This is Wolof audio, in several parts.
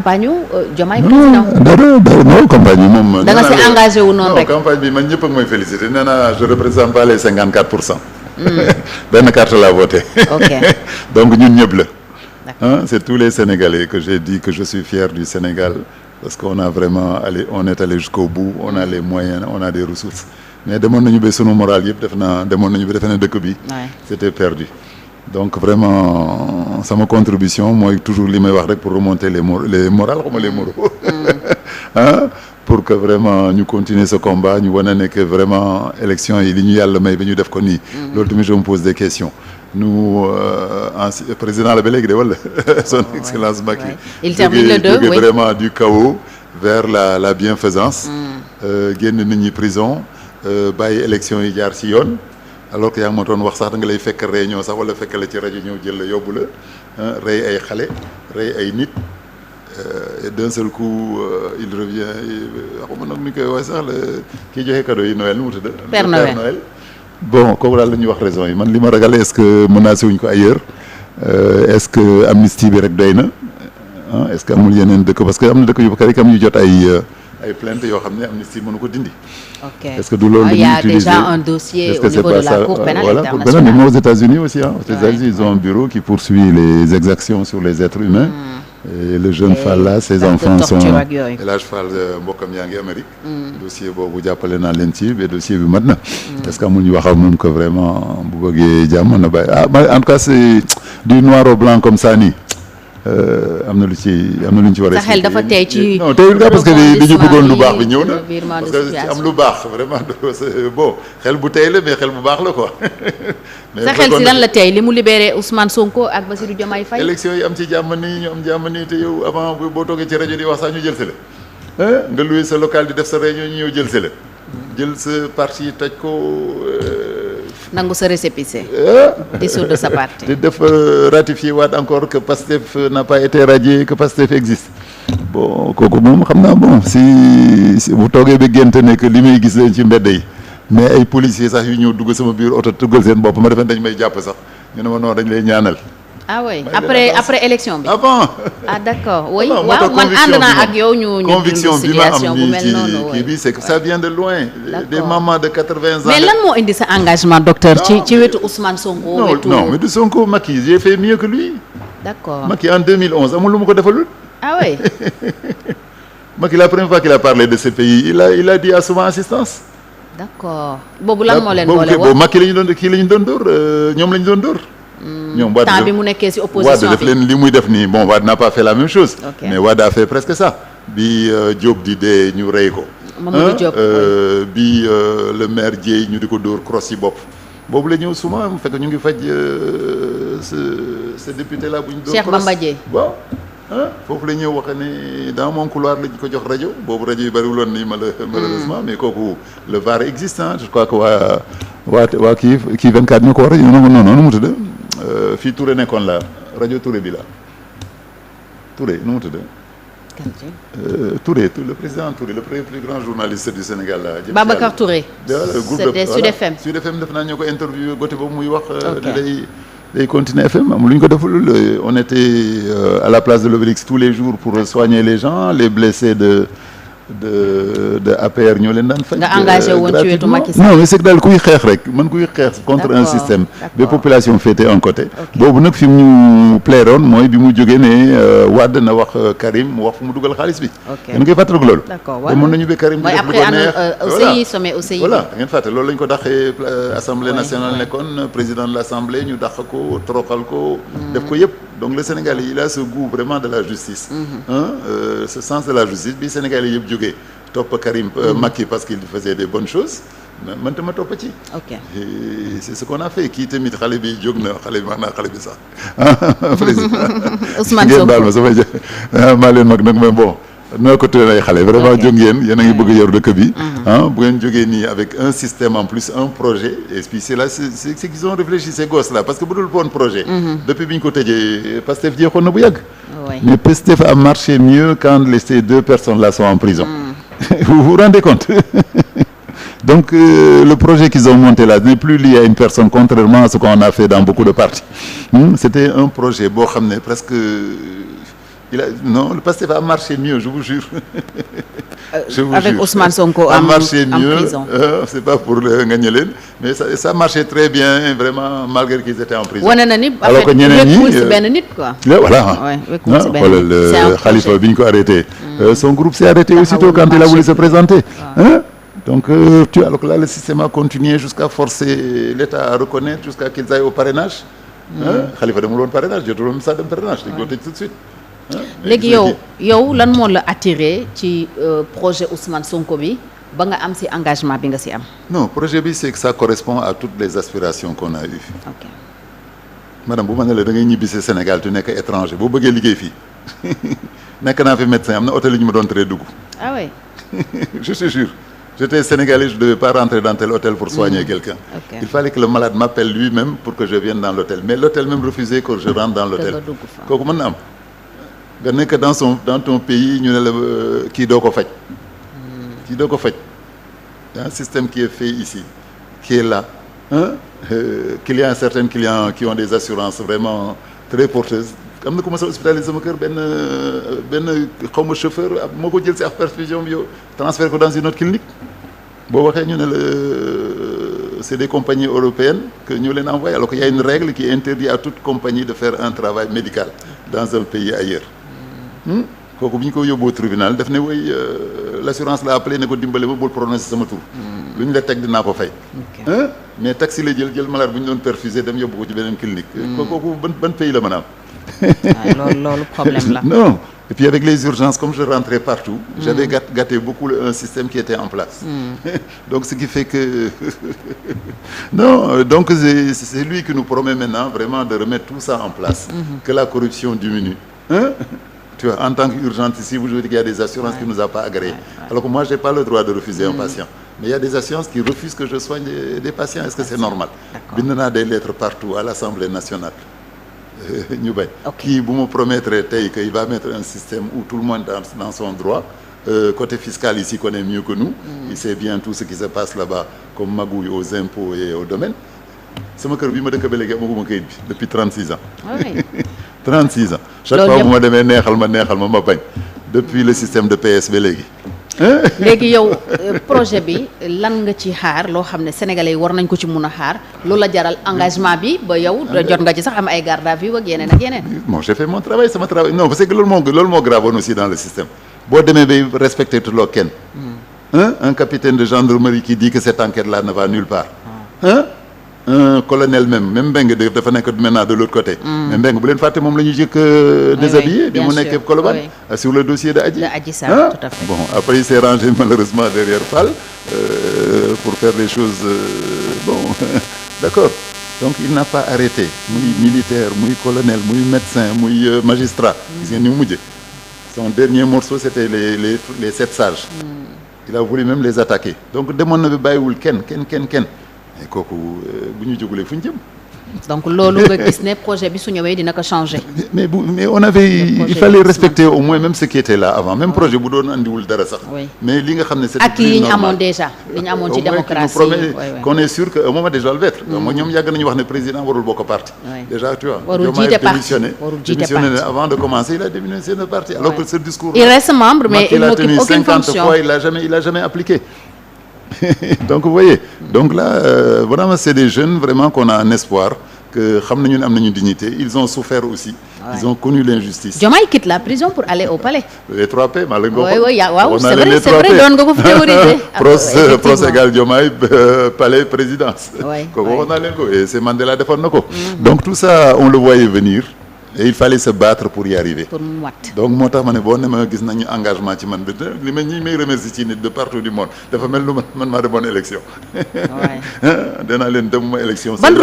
campagne Diomaye président. non campagne bi moom. da nga si engagé wu noonu rek campagne bi man ñëpp ak mooy félicité nee naa je représente pas les 54%. benn carte la voté. ok donc ñun ñëpp la. c'est tous les Sénégalais que j'ai dit que je suis fier du Sénégal parce qu'on a vraiment on est allé jusqu'au bout on a les moyens on a des ressources mais demoon nañu ba sunu moral yëpp def naa demoon nañu ba defe na dëkk bi. c'était perdu. donc vraiment sama contribution mooy toujours li may wax rek pour remonter les morales xaw ma les moraux pour que vraiment ñu continuer ce combat ñu wane ne que vraiment élection yi li ñu yàlla may ba ñu def ko nii. loolu tamit je me pose des questions. nous président la ba léegi de wala son excellence Macky. il termine le 2 oui vraiment du chaos vers la bienfaisance. génn nit ñi prison bàyyi élection yi jaar ci yoon. alors que yaa ngi ma doon wax sax da nga lay fekk réunion sax wala fekk la ci rajo ñëw jël la yóbbu la rey ay xale rey ay nit et d'un seul coup il revient xawma nag ni koy wax sax la kii joxe cadeau yi Noël nu mu tudd Père Noël bon kooku daal la ñuy wax raison yi man li ma ragal est-ce que menacé wuñ ko ailleurs est-ce que amnistie bi rek doy na est-ce que amul yeneen dëkk parce que am na dëkk yu bari kam ñu jot ay plainte yoo xam ne amnistie mënu ko dindi. ok est-ce que du loolu il y a déjà un dossier au niveau de la Cour pénale internationale. Mais aux États-Unis aussi aux États-Unis ils ont un bureau qui poursuit les exactions sur les êtres humains. et le jeune Fall là ses enfants sont et l'âge Fall mbokkam yaa ngi Amérique. dossier boobu jàppale naa leen ci ba dossier bi mat na. est-ce que amul ñu waxal moom que vraiment bu bëggee jàmm na bàyyi en tout cas c'est du noir au blanc comme ça nii. am na lu ñu ci war a. sa xel dafa tey ci non teyul nga parce que li ñu bëggoon lu baax bi ñëw na parce que am lu baax vraiment bon xel bu tey la mais xel bu baax la quoi. mais sa xel si lan la tey li mu libéré Ousmane Sonko ak Bassirou Diomaye Faye. élection yi am ci jàmm nii ñu am jàmm nii te yow avant boo toogee ci rajo di wax sax ñu jël si la nga loué sa local di def sa réunion ñu ñëw jël si la jël sa parti taj ko. nangu sa récépissé. dissoudre sa parti. te def ratifier waat encore que Pastef n'a pas été radié que Pastef existe bon kooku moom xam naa bon si bu toogee ba génte ne que li may gis leen ci mbedd yi mais ay policiers sax yu ñëw dugg sama biir oto tuggal seen bopp ma defen dañ may jàpp sax ñu ne ma non dañ lay ñaanal. ah oui après élection bi. avant. d'accord oui waaw man ànd naa ak yow ñu conviction bi ma am nii ci noonu kii bi c'est que ça vient de loin. des mamans de 80 ans. mais lan moo indi sa engagement docteur ci wetu Ousmane Sonko. non wetu Sonko Macky j'ai fait mieux que lui. d'accord Macky en 2011 amul lu ma ko defalul. ah oui. Macky la première fois qu'il a parlé de ce pays il a dit à souvent assistance. d'accord boobu lan moo leen boole woon boobu Macky la ñu doon kii la ñu doon dóor ñoom la ñu doon dóor. ñoom Wade temps bi mu nekkee ci opposition Wade def leen li muy def nii bon Wade n'a pas fait la même chose. mais Wade a fait presque ça. bi Diop di dee ñu rey ko. Mamadou Diop bi le maire Dieye ñu di ko dóor cross yi bopp. boobu la ñëw souvent mu fekk ñu ngi faj ce député là bu ñu dóor cross Cheikh Bamba Dieye. waaw foofu la ñëw wax ne dans mon couloir lañ ko jox rajo boobu rajo yi bariwuloon nii malheureusement mais kooku le VAR existe je crois que waa kii 24 ñoo ko war a non nu mu tudd fii Touré nekkoon la rajo Touré bi la Touré nu mu tudd. Touré le président Touré le premier plus grand journaliste du Sénégal la. Babacar Touré. c'était Sud FM. Sud FM def naa ñoo ko interview gote boobu muy wax. ne day continuer FM am lu ñu ko deful on était à la place de l'Obélisque tous les jours pour soigner les gens les blessés de APR ñoo leen daan faj. nga engagé woon ci wetu Macky Sall. non mais c'est que daal kuy xeex rek man kuy xeex contre un système. ba population féete un côté. boobu nag fi mu ñu plairoon mooy bi mu jógee ne Wade na wax Karim mu wax fu mu dugal xaalis bi. ok ngeen koy fàttaliku loolu. d'accord waaw mën nañu ba Karim. mooy après OCI sommet OCI. voilà ngeen fàtte loolu lañ ko dàqee assemblée nationale nekkoon président de l'assemblée ñu dàq ko toroxal ko. def ko yëpp donc le Sénégalais il a ce goût vraiment de la justice. ce sens de la justice bi Sénégalais yëpp jógee topp Karim Macky parce qu'il faisait des bonnes choses man ma topp ci. ok c'est ce qu'on a fait kii tamit xale bi jóg na xale bi maanaam xale bi sax président. Ousmane ngeen Sonko baal ma samay maa leen mag nag mais bon noo ko tuddee ay xale. vraiment jóg ngeen yéen a ngi bëgg a yor dëkk bi. bu ngeen jógee nii avec un système en plus un projet et puis c'est là c'est qu'ils ont réfléchi ces gosses là parce que bu dul bon projet. depuis bi ñu ko tëjee Pastef jeexoon na bu yàgg. mais Pastef a marché mieux quand ces deux personnes là sont en prison. vous vous rendez compte. Donc le projet qu'ils ont monté là n'est plus lié à une personne contrairement à ce qu'on a fait dans beaucoup de partis. C'était un projet boo xam ne presque non, le Pastef a marché mieux, je vous jure. Je vous avec jure. Ousmane Sonko a en marché mieux, prison. C'est pas pour gagner leen, mais ça marchait très bien, vraiment, malgré qu'ils étaient en prison. wane na ni alors que ñeneen ñi wékkuwul si benn nit quoi. Voilà. Ouais, wékkuwul si benn nit. Xoolal C'est un Khalifa projet. bi ñu ko arrêté. Son groupe s'est arrêté Taxawul aussitôt quand il a marché. voulu se présenter. Hein? Donc, alors que là, le système a continué jusqu'à forcer l'État à reconnaître, jusqu'à qu'ils aillent au parrainage. Khalifa demul woon parrainage, jotul woon sax dem parrainage, dañ ko tëj tout de suite. léegi yow lan moo la attiré ci projet Ousmane Sonko bi ba nga am si engagement bi nga si am. Non, projet bi c'est que ça correspond à toutes les aspirations qu'on a eues. ok Madame bu ma ne la da ngay ñibbisi Sénégal tu nekk étranger boo bëggee liggéey fii nekk naa fi médecin am na hôtel yi ñu ma doon tere dugg. ah oui. Je te jure. J'étais sénégalais, je ne devais pas rentrer dans tel hôtel pour soigner quelqu'un. Ok. Il fallait que le malade m'appelle lui-même pour que je vienne dans l'hôtel. Mais l'hôtel même refusait que je rentre dans l'hôtel. nga dugg fa. kooku mën na am. nga nekk dans ton pays ñu ne la kii doo ko faj. kii doo ko faj. Il y a un système qui est fait ici, qui est là. Hein? Qu'il y a certains clients qui ont des assurances vraiment très porteuses. am na ku ma sa hospitalisé sama kër benn xaw ma chauffeur moo ko jël si ak perfusion bi yow transféré ko dans une autre clinique boo waxee ñu ne la c'est des compagnies européennes que ñu leen envoyé alors qu'il y a une règle qui interdit à toute compagnie de faire un travail médical dans un pays ailleurs kooku bi ñu ko yóbboo tribunal daf ne woy l'assurance l'a appelé ne ko dimbale ma bul prononcer sama tur lu ñu la teg dinaa ko fay mais taxi la jël malade bu ñu doon perfusé dem yóbbu ko ci beneen clinique kooku ban pays la mën a am loolu problème la. Non. Et puis avec les urgences, comme je rentrais partout, j'avais gâté beaucoup un système qui était en place. Donc ce qui fait que... non, donc c'est lui qui nous promet maintenant vraiment de remettre tout ça en place, que la corruption diminue. Hein? Tu vois, en tant qu'urgentiste, si vous dites qu'il y a des assurances qui ne nous a pas agréées. Alors que moi, je n'ai pas le droit de refuser un patient. Mais il y a des assurances qui refusent que je soigne des patients. Est-ce que c'est normal? Il y a des lettres partout à l'Assemblée nationale. ñu bañ kii bu ma promettre tey qu'il va mettre un système où tout le monde dans son droit côté fiscal ici connaît mieux que nous il sait bien tout ce qui se passe là-bas comme magouille aux impôts et au domaine sama kër bi ma dëkk ba léegi amaguma kayit bi depuis 36 ans 36 ans chaque fois bu ma demee neexal ma bañ depuis le système de PS ba léegi léegi yow projet bi lan nga ci xaar loo xam ne sénégalais yi war nañ ko ci mun a xaar loolu la jaral engagement bi ba yow jot nga ci sax am ay garde à vue ak yeneen ak yeneen. Bon j'ai fait mon travail sama travail non parce que loolu moo gravoon aussi dans le système boo demee bay respecté tuloo kenn un capitaine de gendarmerie qui dit que cette enquête là ne va nulle part un colonel même Mbengue dafa nekk maintenant de l'autre côté mais Mbengue bu leen fàtte moom la ñu jëkk déshabillé bi mu nekkee Colobane sur le dossier de Adji Sarr tout à fait. Bon après il s'est rangé malheureusement derrière Fall pour faire des choses bon d'accord donc il n'a pas arrêté muy militaire muy colonel muy médecin muy magistrat gis ngeen ni mu mujje son dernier morceau c'était les 7 sages il a voulu même les attaquer donc demoon na bi bàyyiwul kenn mais kooku bu ñu jógulee fu ñu jëm. donc loolu nga gis ne projet bi su ñëwee dina ko changer. mais on avait il fallait respecter au moins même ce qui était là avant même projet bu doon andiwul dara sax. mais li nga xam ne c'était ak yi ñu amoon déjà li ñu amoon ci démocratie qu'on est sûr que au moment déjà le être. mooy ñoom yàgg nañu wax ne président warul bokk parti. déjà tu vois. warul jiite parti démissionné avant de commencer il a démissionné de parti. alors que ce discours. il reste membre mais il n'occupe aucune fonction. 50 fois il a jamais appliqué. Donc vous voyez donc là vraiment c'est des jeunes vraiment qu'on a un espoir que xam nañu ne am nañu dignité ils ont souffert aussi ils ont connu l'injustice. Diomaye quitte la prison pour aller au palais. Les 3 P maa leen ko waaw c'est vrai doon nga ko fi théoriser. Procès égal Diomaye palais présidence. kooku waxoon naa leen ko et c'est Mandela defoon na ko. Donc tout ça on le voyait venir. Et il fallait se battre pour y arriver. Pour mu wat. Donc moo tax ma ne boo ne ma gis nañu engagement ci man li ma ñi may remercier ci nit de partout du monde dafa mel lu man maa demoon élection. danaa leen demuma élection. ban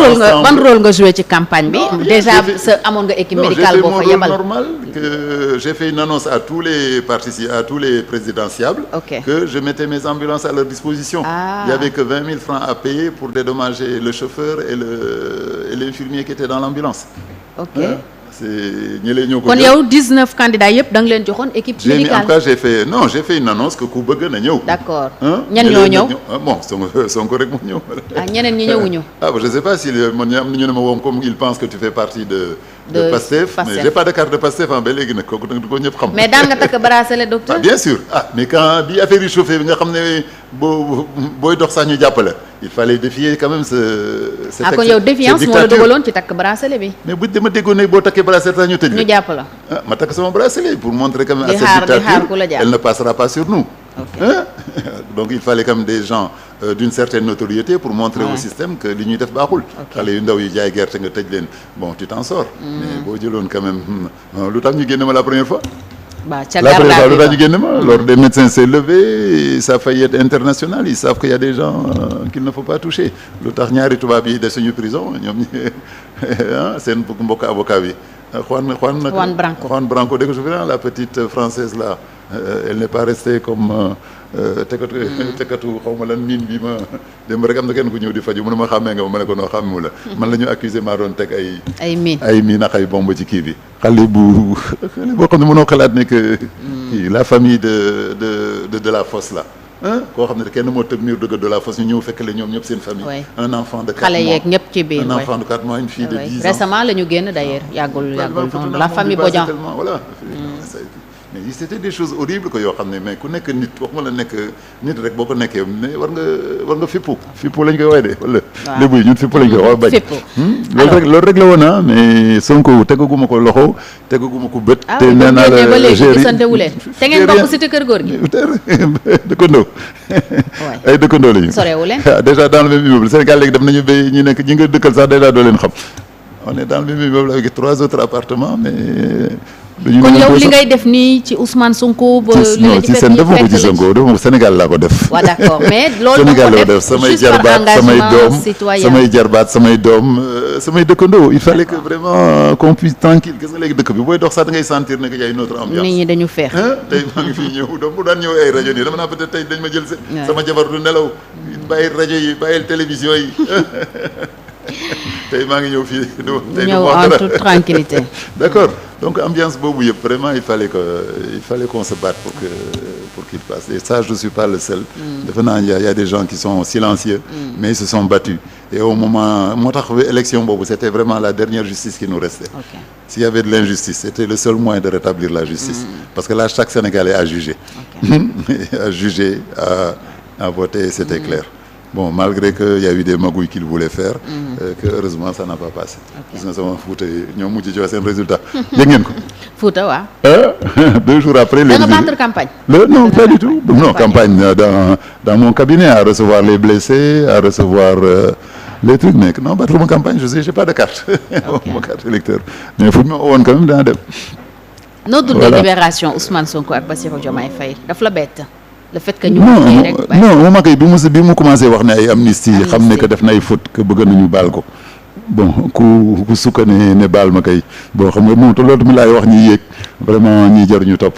rôle nga joué ci campagne bi. déjà sa amoon nga équipe médicale boo fa yebal. j'ai fait mon rôle normal que j'ai fait une annonce à tous les présidentiables. Que je mettais mes ambulances à leur disposition. Il y avait que 20 000 francs à payer pour dédommager le chauffeur et l'infirmier qui était dans l'ambulance. kon yow 19 candidats yëpp da nga leen joxoon équipe médicale. En tout cas j'ai fait une annonce que ku bëgg na ñëw. d'accord ñan ñoo ñëw. Bon Sonko rek moo ñëw. ñeneen ñi ñëwuñu. Je sais pas si man am na ñu ne ma woon comme il pense que tu fais partie de Pastef mais j'ai pas de carte de Pastef ba léegi nag kooku nag du ko ñëpp xam. mais daan nga takk bracelet docteur. bien sûr mais quand bi affaire yi chauffé bi nga xam ne booy dox sax ñu jàppale il fallait défier quand même ce kon yow défiance moo la dogaloon ci takk bracelet bi. mais bu dama déggoon ne boo takkee bracelet sax ñu tëj la. ñu jàpp la ma takk sama bracelet pour montrer quand même à cette dictature elle ne passera pas sur nous. Donc il fallait quand même des gens d'une certaine notoriété pour montrer au système que li ñuy def baaxul. xale yu ndaw yi jaay gerte nga tëj leen bon tu t'en sors. mais boo jëloon quand même lu tax ñu génne ma la première fois. la première fois lu tax ñu génne ma. L'ordre des médecins s'est levé ça a failli être international ils savent qu'il y a des gens qu'il ne faut pas toucher lu tax ñaari tubaab yi de suñu prison ñoom ñi seen mbokk avocat bi. Juan Branco dès que je viens la petite française là elle n'est pas restée comme tekatu xaw ma lan miin bi ma dem rek am na kenn ku ñëw di faju mu ne ma xàmmee nga ma ne ko noo xàmmewu la man la ñu accusé maa doon teg ay miin ak ay bomb ci kii bi xale boo xam ne mënoo xalaat ne que la famille de la fosse là koo xam ne kenn moo tëb mur de la fosse ñu ñëw fekk la ñoom ñëpp seen famille. un enfant de 4 mois xale yeeg ñëpp ci biir un enfant de 4 mois une fille de 10 ans. récemment la ñu génn d'ailleurs yàggul noonu la famille Bodian. voilà mais c'était des choses horribles que yoo xam ne mais ku nekk nit waxuma la nekk nit rek boo ko nekkee mais war nga fippu lañ koy woy de wala. waaw lébu yi ñun fippu lañ koy wax bañ. loolu rek la woon mais Sonko tegaguma ko loxo tegaguma ko bët. te nee naa la ba léegi gisante wu leen te ngeen bokk cité kër góor gi. dëkkandoo. ay dëkkandoo lañu. sorewu leen. déjà dans le même immeuble Sénégal léegi def nañu ba ñi nga dëkkal sax déjà doo leen xam on est dans le même immeuble avec 3 autres appartements mais. kon yow li ngay def nii ci Ousmane Sonko. ba non ci seen defuma ko ci Sonko defuma Sénégal laa ko def. waaw d'accord mais loolu Sénégal laa ko def samay jarbaat samay doom samay dëkkandoo il fallait que vraiment qu'on puisse tranquille gis nga léegi dëkk bi booy dox sax da ngay sentir ne que y a une autre ambiance. nit ñi dañu feex. tey maa ngi fii ñëw donc bu daan ñëw ay rajo nii dama naa peut-être tey dañ ma jël sama jabar du nelaw bàyyi rajo yi bàyyil télévision yi. tey maa ngi ñëw fii. ñëw en toute tranquillité. D'accord donc ambiance boobu yëpp vraiment il fallait qu'on se batte pour qu'il passe et ça je suis pas le seul. defe naa y a des gens qui sont silencieux. Mais ils se sont battus et au moment moo tax élection boobu c'était vraiment la dernière justice qui nous restait. S'il y avait de l'injustice c'était le seul moyen de rétablir la justice. Parce que là chaque Sénégalais a jugé. A jugé a voté c'était clair. Bon malgré que y a eu des magouilles qu'il voulait faire. Que heureusement ça n'a pas passé. gis nga sama Fouta ñoom mujj joxe seen résultat. dégg ngeen ko. Fouta waaw. 2 jours après. da nga battre campagne. Non pas du tout. Non campagne dans mon cabinet à recevoir les blessés à recevoir les trucs mais non battre ma campagne j'ai pas de carte. ma carte électeur mais fu ñu ma woon quand même dana dem. noo dundee libération Ousmane Sonko ak Bassirou Diomaye Faye daf la bett. le fait que ñu non moom akay bi mu commencé wax ne ay amnistie xam ne que def na ay faute que bëgg nañu baal ko bon ku sukka ne baal ma kay bon xam nga moom te loolu mi laay wax ñi yéeg vraiment ñi jar ñu topp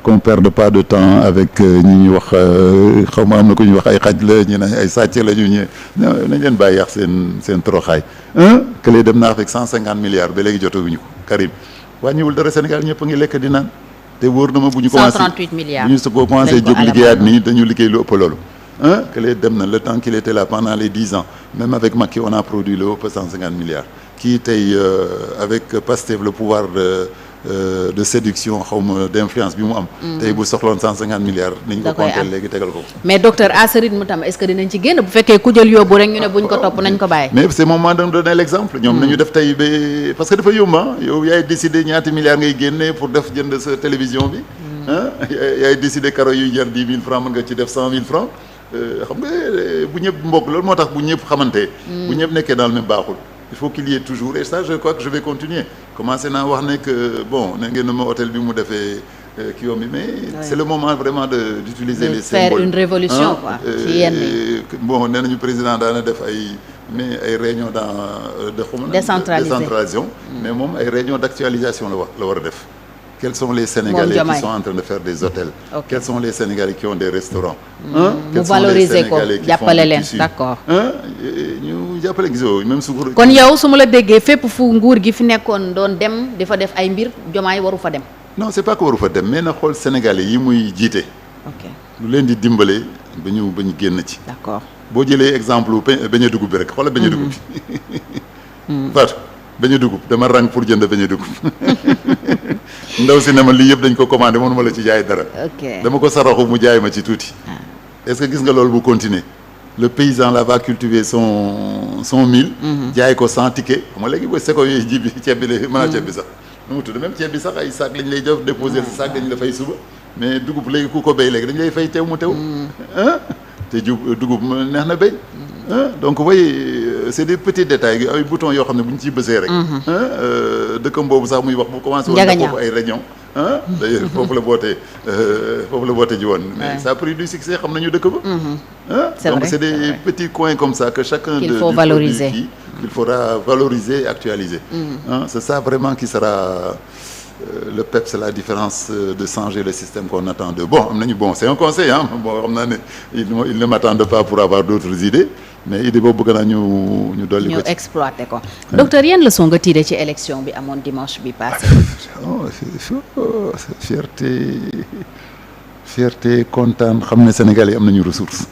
qu'on perde pas de temps avec ñi ñuy wax xaw ma am na ko ñuy wax ay xaj la ñi nañ ay sàcc la ñu nañ leen bàyyi yàq seen toroxaay que lay dem na avec 150 milliards ba léegi jotaguñu ko Karim wàññiwul dara Sénégal ñëpp a ngi lekk di naan te wóor na ma bu ñu commencé 138 milliards bu ñu ko commencé jóg liggéeyaat nii dañu liggéey lu ëpp loolu que les dem na le temps qu'il était là pendant les 10 ans même avec Macky on a produit le ëpp 150 milliards kii tey avec Pastef le pouvoir de séduction xaw ma d'influence bi mu am tey bu soxloon 150 milliards niñ ko compter léegi tegal ko mais docteur à ce rythme tam est-ce que dinañ ci génn bu fekkee ku jël yóbbu rek ñu ne buñ ko topp nañ ko bàyyi mais c'est moment de donner l'exemple ñoom nañu def tey ba parce que dafa yomba yow yaay décidé ñaati milliards ngay génne pour def jënd sa télévision bi yaay décidé karo yuy jar 10 000 francs mën nga ci def 100 000 francs xam nga bu ñëpp mbokk loolu moo tax bu ñëpp xamante bu ñëpp nekkee dans le même baaxul il faut qu'il y ait toujours et ça je crois que je vais continuer commencer naa wax ne que bon ne ngeen ma hôtel bi mu defee kii yom bi mais c'est le moment vraiment d'utiliser les symboles faire une révolution quoi ci yenn bon nee nañu président daana def ay réunion de décentralisation mais moom ay réunion d'actualisation la war a def quels sont les Sénégalais qui sont en train de faire des hôtels quels sont les Sénégalais qui ont des restaurants mu valoriser ko jàppale leen d'accord ñu jàppale gisoo même su kon yow su ma la déggee fépp fu nguur gi fi nekkoon doon dem di fa def ay mbir Diomaye waru fa dem non c'est pas que waru fa dem mais na xool Sénégalais yi muy jiite lu leen di dimbale ba ñu génn ci d'accord boo jëlee exemple beñe dugub bi rek xoola beñe dugub bi Fatou beñe dugub dama rang pour jënd beñe dugub ndaw si ne ma lii yëpp dañ ko commandé mënuma la ci jaay dara. dama ko saraxu mu jaay ma ci tuuti. est-ce que gis nga loolu bu continuer le paysan là va cultiver son mil. jaay ko sans ticket xam nga léegi booy seko yooyu ji bi ceeb bi la mën a ceeb bi sax. nu mu tudd même ceeb bi sax ay sac lañ lay jox déposer sa sac dañ la fay suba mais dugub léegi ku ko béy léegi dañ lay fay teew mu teew. te dugub neex na béy. donc vous voyez c'est des petits détails ay boutons yoo xam ne bu ñu ciy bësee rek. dëkkam boobu sax muy wax bu commencé woon na foofu ay réunion d'ailleurs foofu la boote ji woon mais ça a pris du succès xam nañu dëkk ba. donc c'est des petits coins comme ça que chacun qu'il faut valoriser qu'il faudra valoriser et actualiser. C'est ça vraiment qui sera le PEP, c'est la différence de changer le système qu'on attend de bon c'est un conseil bon xam naa ne ils ne m'attendent pas pour avoir d'autres idées mais idée boobu bëgg naa ñu dolli ko ci exploiter ko. docteur yan leçon nga tiré ci élection bi amoon dimanche bi passé. fierté kontaan xam ne Sénégal yi am nañu ressource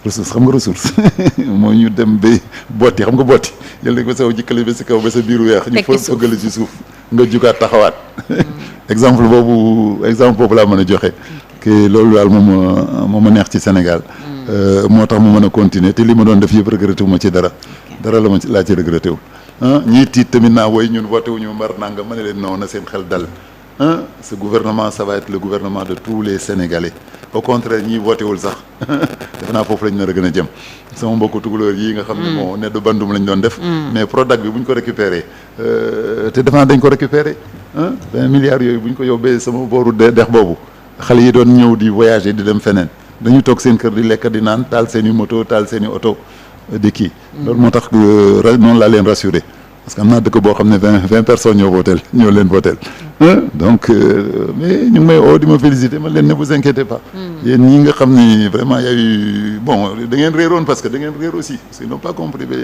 xam nga ressource mooy ñu dem ba botti xam nga botti yàlla nañ ko saw jikkale ba si kaw ba sa biiru weex ñu fëggale ci suuf nga jugaat taxawaat exemple boobu laa mën a joxe que loolu daal moo ma neex ci Sénégal moo tax mu mën a continuer te li ma doon def yëpp regretté wu ma ci dara laa ci regretté wu ñii tiit tamit naa woy ñun voté wu ñu mbar nanga ma ne leen non na seen xel dal ce gouvernement ça va être le gouvernement de tous les Sénégalais au contraire ñii voté wul sax defe naa foofu lañ nar a gën a jëm sama mbokku tukulóor yi nga xam ne moo ne du bandum lañ doon def mais Prodac bi bu ñu ko récupéré te defe naa dañ ko récupéré 20 milliards yooyu bu ñu ko yóbbee sama booru dex boobu xale yi doon ñëw di voyager di dem feneen dañu toog seen kër di lekk di naan taal seen i moto taal seen i oto di kii loolu moo tax noonu laa leen rassuré parce que am naa dëkk boo xam ne 20 personnes ñoo leen votel donc mais ñu ngi may oo di ma féliciter man leen ne vous inquiétez pas yéen ñi nga xam ni vraiment y a eu bon da ngeen réeroon parce que da ngeen réer aussi parce qu'ils n'ont pas compris ba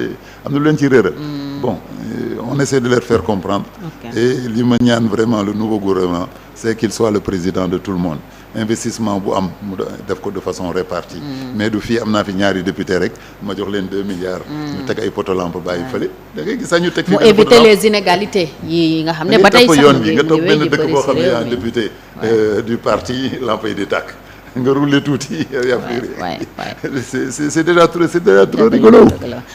am na lu leen ci réeral bon on essaie de leur faire comprendre et li ma ñaan vraiment le nouveau gouvernement c'est qu'il soit le président de tout le monde investissement bu am mu def ko de façon répartie mais du fii am naa fi ñaari député rek ma jox leen 2 milliards ñu teg ay poto lampe bàyyi fële da ngay gis sax ñu teg fi mu éviter les inégalités yi nga xam ne ba tey sax yoon bi nga toog benn dëkk boo xam ne yaa député du parti lampe yi di tàkk nga roulé tuuti c'est déjà trop rigolo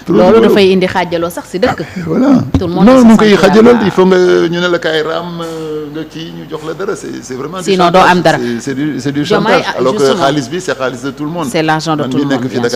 loolu dafay indi xaajaloo sax si dëkk voilà non mu koy xaajalool il faut nga ñu ne la kaay raam nga kii ñu jox la dara c'est vraiment sinon doo am dara c'est du chantage alors que xaalis bi c'est xaalis de tout le monde c'est l'argent de tout le monde